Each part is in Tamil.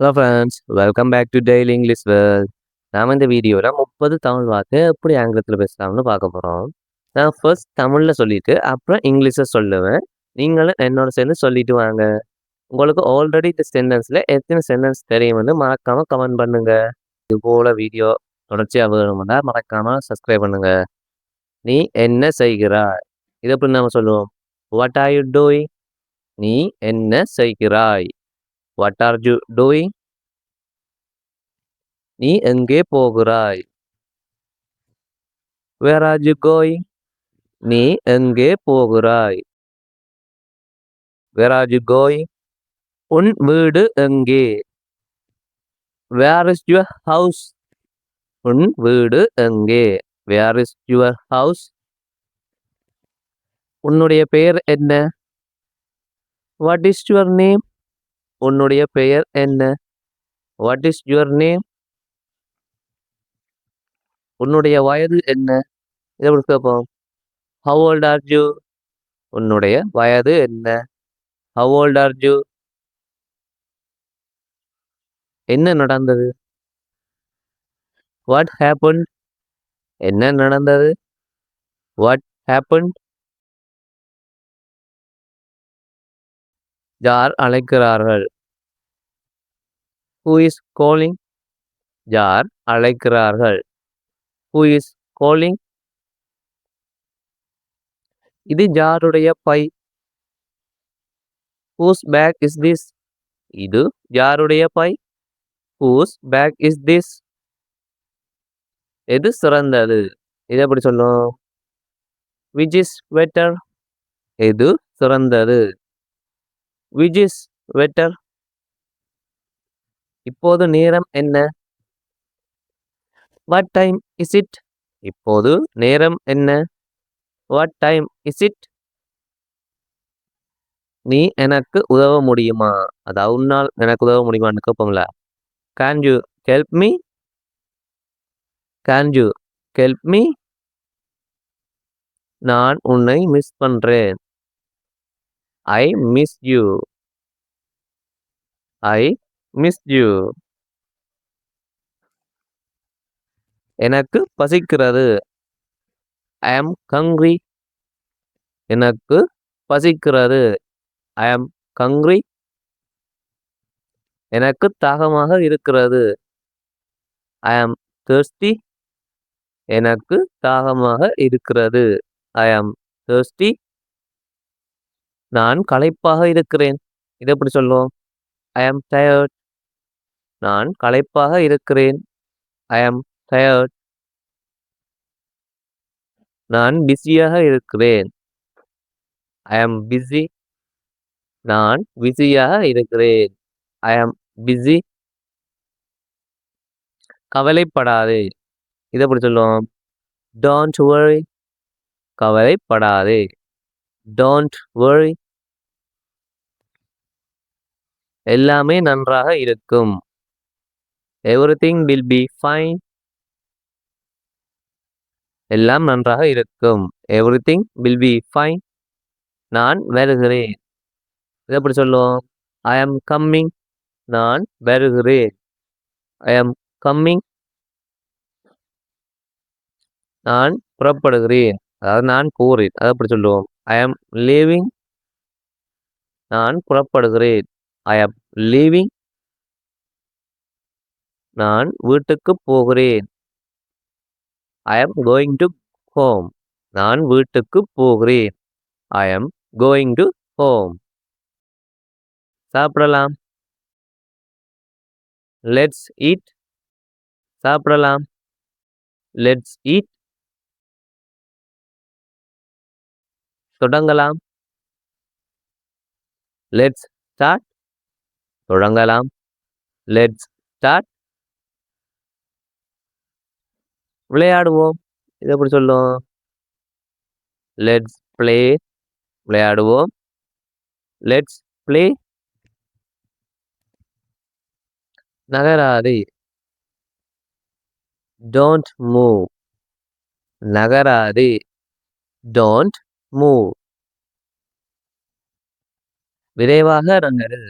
Hello friends, welcome back to daily English world. நாம இந்த வீடியோவில் 30 தமிழ் வார்த்தை எப்படி ஆங்கிலத்தில் பேசலாம்னு பார்க்க போகிறோம். நான் ஃபர்ஸ்ட் தமிழில் சொல்லிட்டு அப்புறம் இங்கிலீஷை சொல்லுவேன். நீங்களும் என்னோட சேர்ந்து சொல்லிட்டு வாங்க. உங்களுக்கு ஆல்ரெடி இந்த சென்டென்ஸில் எத்தனை சென்டென்ஸ் தெரியும்னு மறக்காமல் கமெண்ட் பண்ணுங்க. இது போல் வீடியோ தொடர்ச்சியாக வேணும்னா மறக்காமல் சப்ஸ்கிரைப் பண்ணுங்க. நீ என்ன செய்கிறாய்? இதை எப்படி நம்ம சொல்லுவோம்? What are you doing? நீ என்ன செய்கிறாய்? What are you doing? நீ எங்கே போகிறாய்? Where are you going? நீ எங்கே போகிறாய்? Where are you going? உன் வீடு எங்கே? Where is your house? உன் வீடு எங்கே? Where is your house? உன்னுடைய பெயர் என்ன? What is your name? உன்னுடைய பெயர் என்ன? What is your name? உன்னுடைய வயது என்ன? இதை எப்படி கேட்போம்? How old are you? உன்னுடைய வயது என்ன? How old are you? என்ன நடந்தது? What happened? என்ன நடந்தது? What happened? யார் அழைக்கிறார்கள்? Who is calling? யார் அழைக்கிறார்கள்? Who is calling? இது யாருடைய பை? Whose bag is this? இது யாருடைய பை? Whose bag is this? எது சிறந்தது? இது எப்படி சொல்லும்? Which is better? எது சிறந்தது? Which is better? இப்போது நேரம் என்ன? What time is it? இப்போது நேரம் என்ன? What time is it? நீ எனக்கு உதவ முடியுமா? அதாவது உன்னால் எனக்கு உதவ முடியுமான்னு கேட்போம்ல. Can you help me? Can you help me? நான் உன்னை மிஸ் பண்றேன். I miss you. I miss you. எனக்கு பசிக்கிறது. I am hungry. எனக்கு பசிக்கிறது. I am hungry. எனக்கு தாகமாக இருக்கிறது. I am thirsty. எனக்கு தாகமாக இருக்கிறது. I am thirsty. நான் களைப்பாக இருக்கிறேன். இதை எப்படி சொல்லுவோம்? I am tired. நான் களைப்பாக இருக்கிறேன். I am tired. நான் பிஸியாக இருக்கிறேன். I am busy. நான் பிஸியாக இருக்கிறேன். I am busy. கவலைப்படாதே. இதை எப்படி சொல்லுவோம்? Don't worry. கவலைப்படாதே. Don't worry. எல்லாமே நன்றாக இருக்கும். Everything will be fine. எல்லாம் நன்றாக இருக்கும். Everything will be fine. நான் வருகிறேன். இதை எப்படி சொல்லுவோம்? I am coming. நான் வருகிறேன். I am coming. நான் புறப்படுகிறேன். அதாவது நான் போகிறேன். அதை எப்படி சொல்லுவோம்? I am leaving. நான் புறப்படுகிறேன். I am leaving. நான் வீட்டுக்கு போகிறேன். I am going to home. நான் வீட்டுக்கு போகிறேன். I am going to home. சாப்பிடலாம். Let's eat. சாப்பிடலாம். Let's eat. தொடங்கலாம். Let's start. தொடங்கலாம். Let's start. விளையாடுவோம். இதை எப்படி சொல்லும்? Let's play. விளையாடுவோம். Let's play. நகராதே. Don't move. நகராதே. Don't move. விரைவாக நகரு.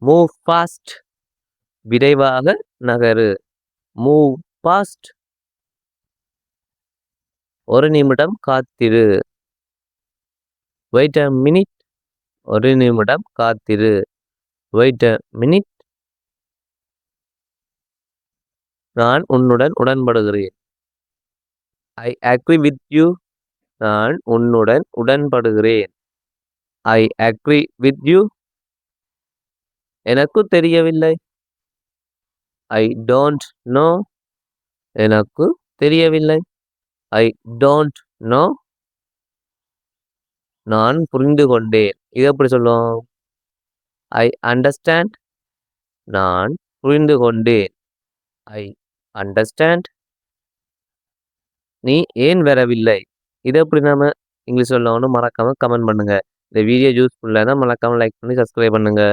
Move fast. விரைவாக நகரு. Move fast. ஒரு நிமிடம் காத்திரு. Wait a minute. ஒரு நிமிடம் காத்திரு. Wait a minute. நான் உன்னுடன் உடன்படுகிறேன். I agree with you. நான் உன்னுடன் உடன்படுகிறேன். I agree with you. எனக்கு தெரியவில்லை. I don't know. எனக்கு தெரியவில்லை. I don't know. நான் புரிந்து கொண்டேன். இது எப்படி சொல்லும்? I understand. நான் புரிந்து கொண்டேன். I understand. நீ ஏன் வரவில்லை? இதை எப்படி நாம இங்கிலீஷ் சொல்லணும்னு மறக்காம கமெண்ட் பண்ணுங்க. இந்த வீடியோ யூஸ்ஃபுல்லாக தான் மறக்காம லைக் பண்ணி சப்ஸ்கிரைப் பண்ணுங்க.